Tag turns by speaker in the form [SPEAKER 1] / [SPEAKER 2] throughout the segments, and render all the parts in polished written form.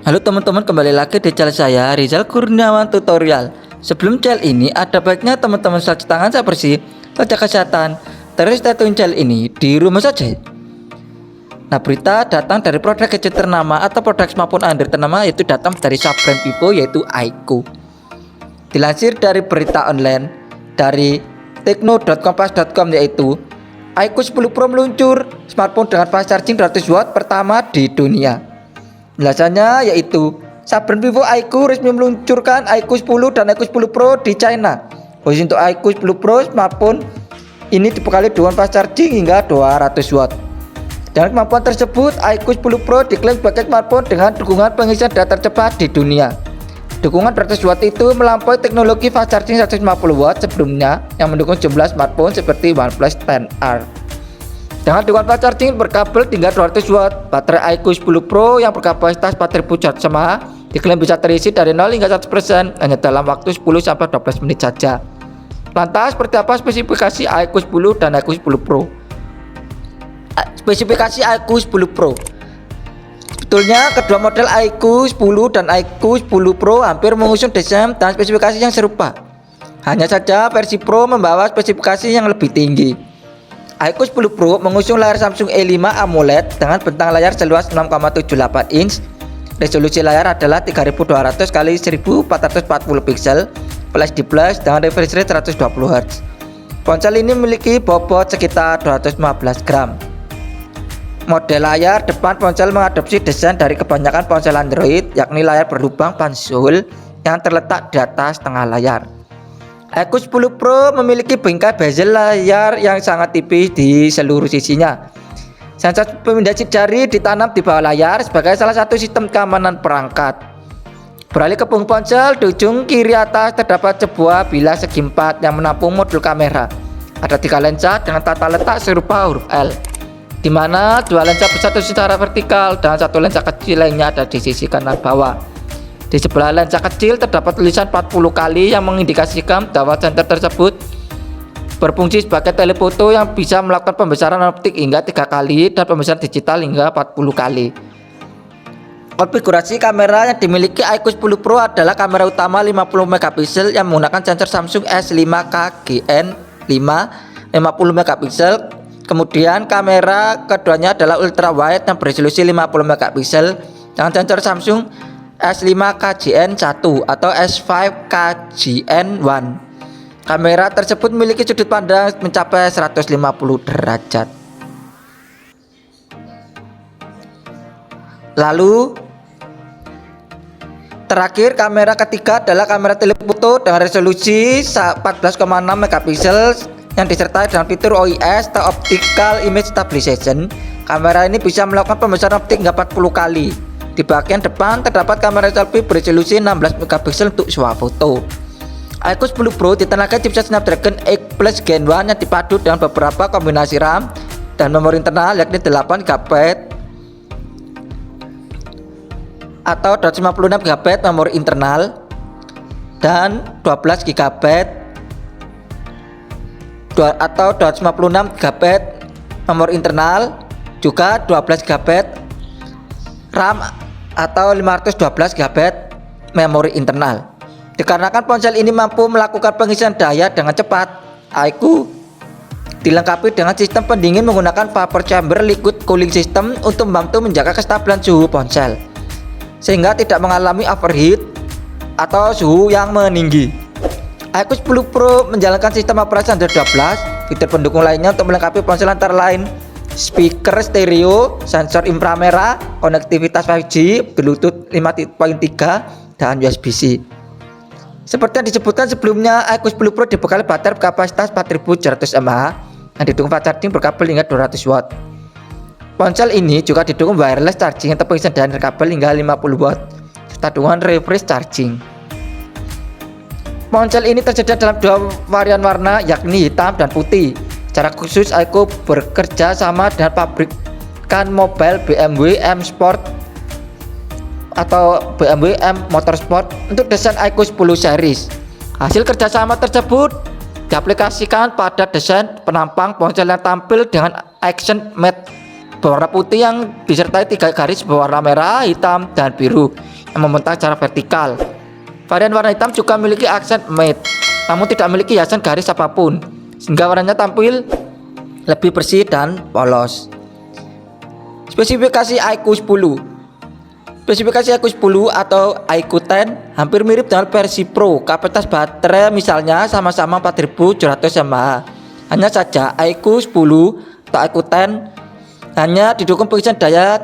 [SPEAKER 1] Halo teman-teman, kembali lagi di channel saya Rizal Kurniawan Tutorial. Sebelum channel ini, ada baiknya teman-teman cuci tangan saya bersih, jaga kesehatan, terus stay channel ini di rumah saja. Nah, berita datang dari produk gadget ternama atau produk smartphone Android ternama, yaitu datang dari sub brand Vivo, yaitu iQOO. Dilansir dari berita online dari tekno.kompas.com, yaitu iQOO 10 Pro meluncur smartphone dengan fast charging 200 watt pertama di dunia. Penjelasannya yaitu sub brand Vivo iQOO resmi meluncurkan iQOO 10 dan iQOO 10 Pro di China. Khusus untuk iQOO 10 Pro, smartphone ini dibekali dengan fast charging hingga 200 watt. Dengan kemampuan tersebut, iQOO 10 Pro diklaim sebagai smartphone dengan dukungan pengisian data tercepat di dunia. Dukungan 200 watt itu melampaui teknologi fast charging 150 watt sebelumnya yang mendukung jumlah smartphone seperti OnePlus 10R. Dengan dukungan fast charging berkabel hingga 200 watt, baterai iQOO 10 Pro yang berkapasitas 4000 mAh diklaim bisa terisi dari 0 hingga 100% hanya dalam waktu 10-12 menit saja. Lantas, seperti apa spesifikasi iQOO 10 dan iQOO 10 Pro? Spesifikasi iQOO 10 Pro. Sebetulnya kedua model iQOO 10 dan iQOO 10 Pro hampir mengusung desain dan spesifikasi yang serupa. Hanya saja versi Pro membawa spesifikasi yang lebih tinggi. iQOO 10 Pro mengusung layar Samsung A5 AMOLED dengan bentang layar seluas 6,78 inch. Resolusi layar adalah 3200 x 1440 pixel Flash HD Plus dengan refresh rate 120 Hz. Ponsel ini memiliki bobot sekitar 215 gram. Model layar depan ponsel mengadopsi desain dari kebanyakan ponsel Android, yakni layar berlubang pansul yang terletak di atas tengah layar. iQOO 10 Pro memiliki bingkai bezel layar yang sangat tipis di seluruh sisinya. Sensor pemindai jari ditanam di bawah layar sebagai salah satu sistem keamanan perangkat. Beralih ke punggung ponsel, di ujung kiri atas terdapat sebuah bilah segi 4 yang menampung modul kamera. Ada 3 lensa dengan tata letak serupa huruf L, di mana 2 lensa bersatu secara vertikal dan 1 lensa kecil lainnya ada di sisi kanan bawah. Di sebelah lensa kecil terdapat tulisan 40 kali yang mengindikasikan bahwa sensor tersebut berfungsi sebagai telefoto yang bisa melakukan pembesaran optik hingga 3 kali dan pembesaran digital hingga 40 kali. Konfigurasi kamera yang dimiliki iQOO 10 Pro adalah kamera utama 50 megapiksel yang menggunakan sensor Samsung S5K GN5 50 megapiksel. Kemudian kamera keduanya adalah ultra wide yang beresolusi 50 megapiksel dengan sensor Samsung S5KGN1 atau S5KGN1. Kamera tersebut memiliki sudut pandang mencapai 150 derajat. Lalu terakhir, kamera ketiga adalah kamera telefoto dengan resolusi 14,6 megapiksel yang disertai dengan fitur OIS atau Optical Image Stabilization. Kamera ini bisa melakukan pembesaran optik hingga 40 kali. Di bagian depan terdapat kamera selfie beresolusi 16 megapiksel untuk swafoto. iQOO 10 Pro ditenagai chipset Snapdragon 8 Plus Gen 1 yang dipadu dengan beberapa kombinasi RAM dan memori internal, yakni 8 GB atau 256 GB memori internal dan 12 GB atau 256 GB memori internal, juga 12 GB RAM atau 512 GB memori internal. Dikarenakan ponsel ini mampu melakukan pengisian daya dengan cepat, iQOO dilengkapi dengan sistem pendingin menggunakan vapor chamber liquid cooling system untuk membantu menjaga kestabilan suhu ponsel sehingga tidak mengalami overheat atau suhu yang meninggi. iQOO 10 Pro menjalankan sistem operasi Android 12. Fitur pendukung lainnya untuk melengkapi ponsel antara lain speaker stereo, sensor inframerah, konektivitas 5G, Bluetooth 5.3 dan USB-C. Seperti yang disebutkan sebelumnya, iQOO 10 Pro dibekali baterai berkapasitas 4100 mAh yang didukung fast charging berkabel hingga 200 watt. Ponsel ini juga didukung wireless charging atau pengisian daya kabel hingga 50 watt serta dukungan refresh charging. Ponsel ini tersedia dalam 2 varian warna, yakni hitam dan putih. Secara khusus, iQOO bekerja sama dengan pabrikan mobil BMW M Sport atau BMW M Motorsport untuk desain iQOO 10 series. Hasil kerjasama tersebut diaplikasikan pada desain penampang ponsel yang tampil dengan action matte berwarna putih yang disertai 3 garis berwarna merah, hitam, dan biru. yang membentang secara vertikal. Varian warna hitam juga memiliki aksen matte, namun tidak memiliki hiasan garis apapun, sehingga warnanya tampil lebih bersih dan polos. Spesifikasi iQOO 10. Spesifikasi iQOO 10 atau iQOO 10 hampir mirip dengan versi Pro. Kapasitas baterai misalnya sama-sama 4700 mAh. Hanya saja iQOO 10 atau iQOO 10 hanya didukung pengisian daya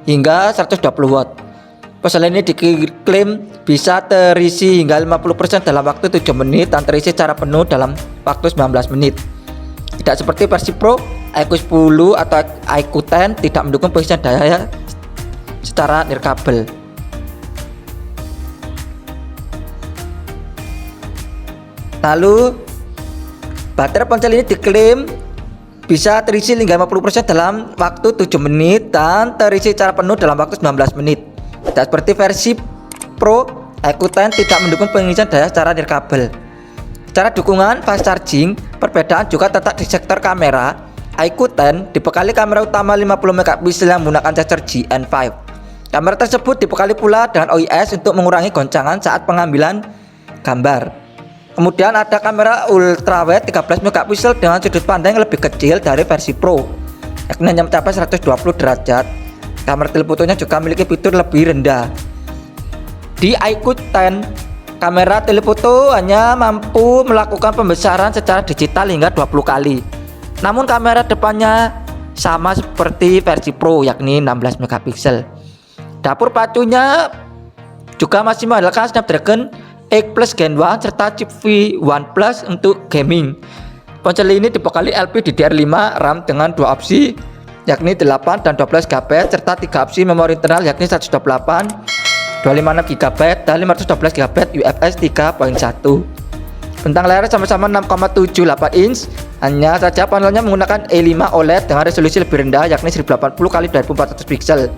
[SPEAKER 1] hingga 120 watt. Ponsel ini diklaim bisa terisi hingga 50% dalam waktu 7 menit dan terisi secara penuh dalam waktu 19 menit. Tidak seperti versi Pro, iQOO 10 atau iQOO 10 tidak mendukung pengisian daya secara nirkabel. Lalu baterai ponsel ini diklaim bisa terisi hingga 50% dalam waktu 7 menit dan terisi secara penuh dalam waktu 19 menit. Tidak seperti versi Pro, iQOO 10 tidak mendukung pengisian daya secara nirkabel. Secara dukungan fast charging, perbedaan juga terletak di sektor kamera. iQOO 10 dibekali kamera utama 50 megapiksel yang menggunakan sensor GN5. Kamera tersebut dibekali pula dengan OIS untuk mengurangi goncangan saat pengambilan gambar. Kemudian ada kamera ultrawide 13 megapiksel dengan sudut pandang yang lebih kecil dari versi Pro, yakni hanya mencapai 120 derajat. Kamera telefotonya juga memiliki fitur lebih rendah. Di iQOO 10, kamera telefoto hanya mampu melakukan pembesaran secara digital hingga 20 kali. Namun kamera depannya sama seperti versi Pro, yakni 16 megapiksel. Dapur pacunya juga masih mengandalkan Snapdragon 8 Plus Gen 1 serta chip V1 Plus untuk gaming. Ponsel ini dibekali LPDDR5 RAM dengan 2 opsi, yakni 8 dan 12 GB serta 3 opsi memori internal, yakni 128, 256 GB dan 512 GB UFS 3.1. Bentang layar sama-sama 6,78 inch. Hanya saja panelnya menggunakan E5 OLED dengan resolusi lebih rendah, yakni 1080x2400 pixel.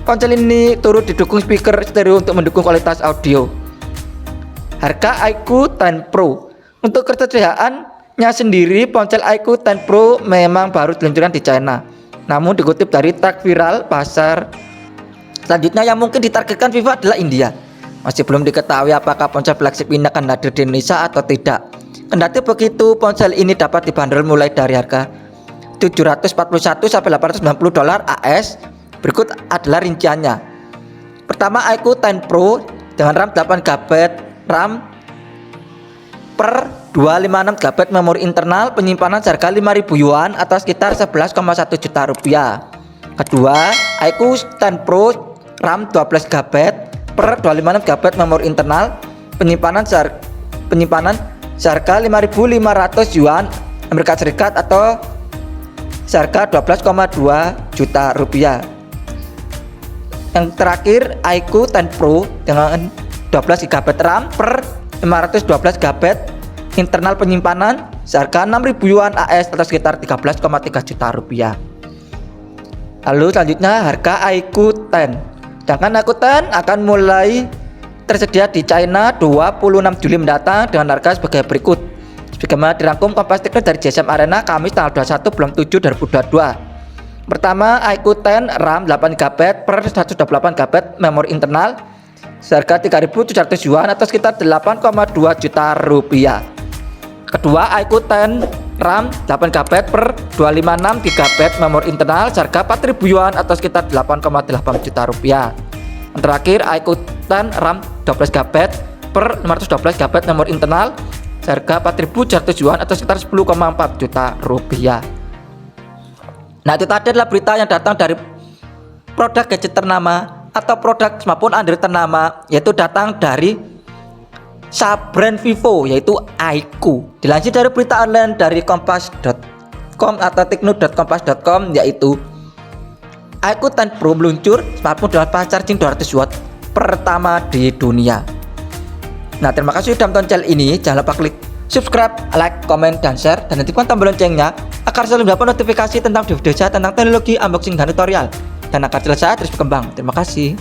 [SPEAKER 1] Ponsel ini turut didukung speaker stereo untuk mendukung kualitas audio. Harga iQOO 10 Pro. Untuk ketersediaannya sendiri, ponsel iQOO 10 Pro memang baru diluncurkan di China. Namun dikutip dari tag viral pasar selanjutnya yang mungkin ditargetkan Vivo adalah India. Masih belum diketahui apakah ponsel flagship ini akan hadir di Indonesia atau tidak. Kendati begitu, ponsel ini dapat dibanderol mulai dari harga 741 sampai 890 dolar AS. Berikut adalah rinciannya. Pertama, iQOO 10 Pro dengan RAM 8 GB RAM per 256 GB memori internal, penyimpanan seharga 5.000 yuan atau sekitar 11,1 juta rupiah. Kedua, iQOO 10 Pro RAM 12 GB per 256 GB memori internal, penyimpanan seharga 5.500 yuan Amerika Serikat atau seharga 12,2 juta rupiah. Yang terakhir, iQOO 10 Pro dengan 12 GB RAM per 512 GB internal penyimpanan seharga 6.000 yuan AS atau sekitar 13,3 juta rupiah. Lalu selanjutnya harga iQOO 10. Sedangkan iQOO 10 akan mulai tersedia di China 26 Juli mendatang dengan harga sebagai berikut. Sebagaimana dirangkum Kompas Teknik dari GSM Arena Kamis tanggal 21 bulan 7 2022. Pertama, iQOO 10 RAM 8 GB per 128 GB memori internal seharga 3.700 yuan atau sekitar 8,2 juta rupiah. Kedua, iQOO 10 RAM 8 GB per 256 GB memori internal seharga 4.000 yuan atau sekitar 8,8 juta rupiah. Yang terakhir, iQOO 10 RAM 12 GB per 512 GB memori internal seharga 4.700 yuan atau sekitar 10,4 juta rupiah. Nah, itu tadi adalah berita yang datang dari produk gadget ternama atau produk smartphone Android ternama, yaitu datang dari sub-brand Vivo, yaitu iQOO. Dilansir dari berita online dari kompas.com atau tekno.kompas.com, yaitu iQOO 10 Pro meluncur smartphone dengan fast charging 200 watt pertama di dunia. Nah, terima kasih sudah menonton channel ini. Jangan lupa klik subscribe, like, komen, dan share, dan aktifkan tombol loncengnya agar selalu mendapat notifikasi tentang video saya tentang teknologi, unboxing, dan tutorial, dan agar channel saya terus berkembang. Terima kasih.